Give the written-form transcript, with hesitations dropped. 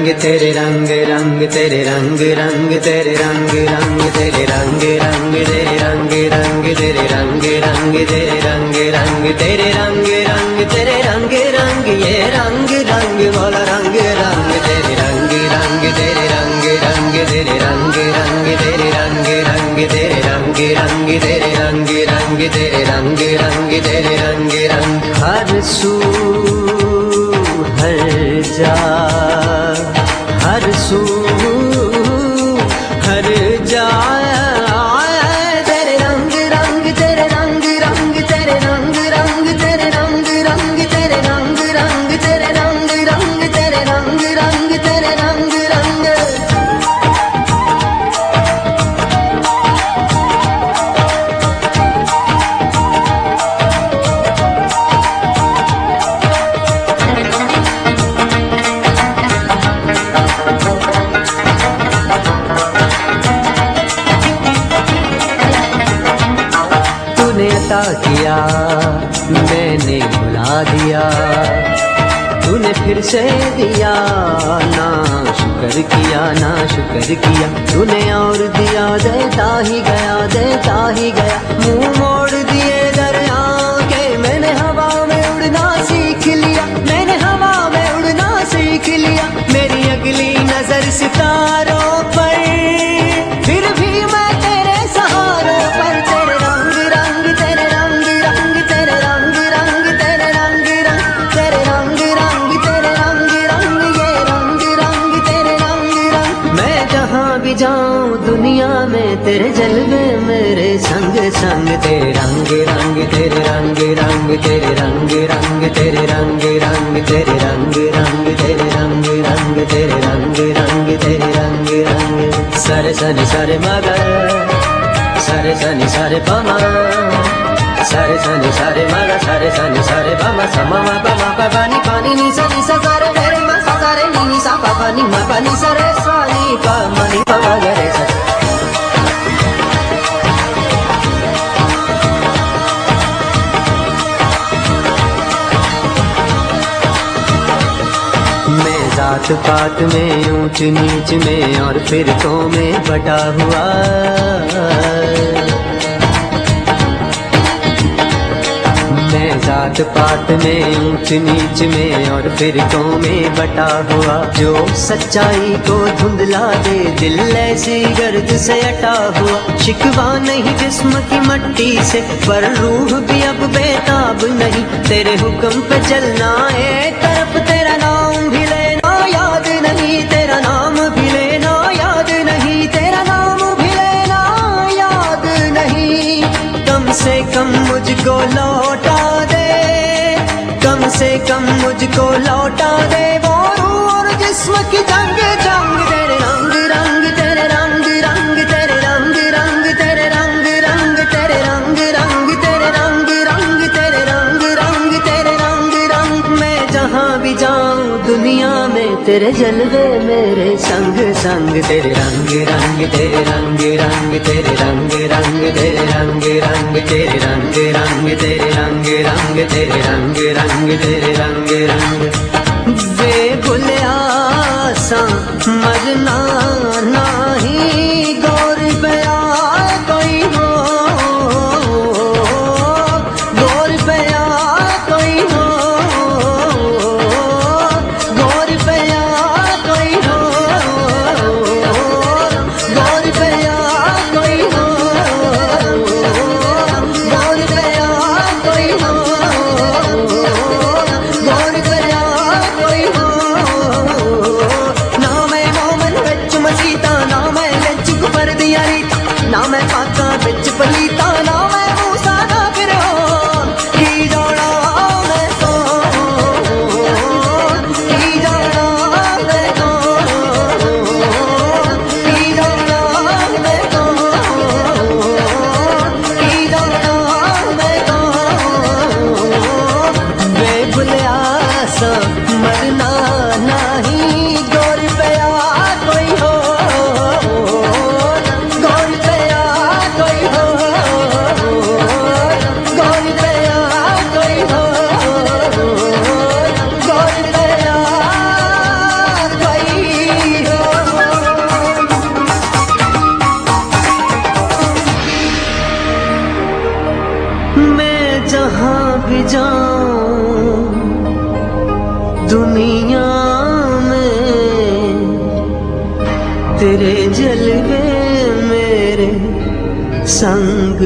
रंग तेरे रंग रंग तेरे रंग रंग तेरे रंग रंग तेरे रंग रंग तेरे रंग रंग तेरे रंग रंग तेरे रंग रंग तेरे रंग रंग तेरे रंग रंग ये रंग रंग वाला रंग रंग तेरे रंग रंग तेरे रंग रंग तेरे रंग रंग तेरे रंग रंग तेरे रंग रंग तेरे रंग रंग तेरे रंग रंग तेरे रंग रंग हर सू हर जा हर सू हर जा तेरे रंग रंग तेरे रंग रंग तेरे रंग रंग तेरे रंग रंग तेरे रंग रंग तेरे रंग रंग तेरे रंग रंग तेरे रंग रंग अता किया मैंने भुला दिया तूने फिर से दिया ना शुक्र किया ना शुक्र किया तूने और दिया देता ही गया मुंह मोड़ दिए दरिया के मैंने हवा में उड़ना सीख लिया मैंने हवा में उड़ना सीख लिया मेरी अगली नजर सितारों पर फिर भी मैं तेरे सहारों पर तेरे रंग रंग तेरे रंग रंग तेरे रंग रंग तेरे रंग रंग तेरे रंग रंग तेरे रंग रंग ये रंग रंग तेरे रंग रंग मैं जहाँ भी जाऊँ दुनिया में तेरे जलवे मेरे संग संग तेरे रंग रंग तेरे रंग रंग तेरे रंग रंग तेरे रंग रंग तेरे रंग रंग तेरे रंग रंग तेरे रंग रंग तेरे रंग रंग सरे सनि सरे मगर सरे सनि सरे पमा सरे सनि सरे मगर सरे सनि सरे पमा समा मा पमा पानी पानी नी सा सरे मेरे मा सा सरे नी सा पा नी मा पानी सरे सा नी पा मा नी पा मा गरे सा जात पात में ऊंच नीच में और फिरकों में बटा हुआ मैं जात पात में ऊंच नीच में और फिरकों में बटा हुआ जो सच्चाई को धुंधला दे दिल ऐसी गर्द से अटा हुआ शिकवा नहीं जिस्म की मट्टी से पर रूह भी अब बेताब नहीं तेरे हुक्म पे चलना एक तरफ तेरा नाम भी लेना याद नहीं तेरा नाम भी लेना याद नहीं तेरा नाम भी लेना याद नहीं कम से कम मुझको लौटा दे कम से कम मुझको लौटा दे वो रूह और जिस्म की जंग जंग तेरे रंग रंग तेरे रंग रंग तेरे रंग रंग तेरे रंग रंग तेरे रंग रंग तेरे रंग रंग तेरे रंग रंग तेरे रंग रंग मैं जहाँ भी जाऊँ दुनिया में तेरे जलवे मेरे संग संग तेरे रंग रंग तेरे रंग रंग तेरे रंग रंग तेरे रंग रंग तेरे रंग रंग तेरे रंग रंग तेरे रंग रंग तेरे रंग रंग बेगुलिया सा मरना नहीं गौर बया कोई हो गौर बया कोई हो गौर बया कोई हो गौर बया कोई हो गौर बया कोई हो गौर बया कोई हो ना मैं मोमन विच मसीता ना मैं विच कुपर दिया रीता ना मैं पाका विच पलीता ना मैं मूसा ना फिरौन की जाना मैं कौन की जाना मैं कौन की जाना मैं कौन की जाना मैं कौन बेगुलिया सा मरना नहीं गौर पया कोई हो गौर पया कोई हो तेरे जलवे मेरे संग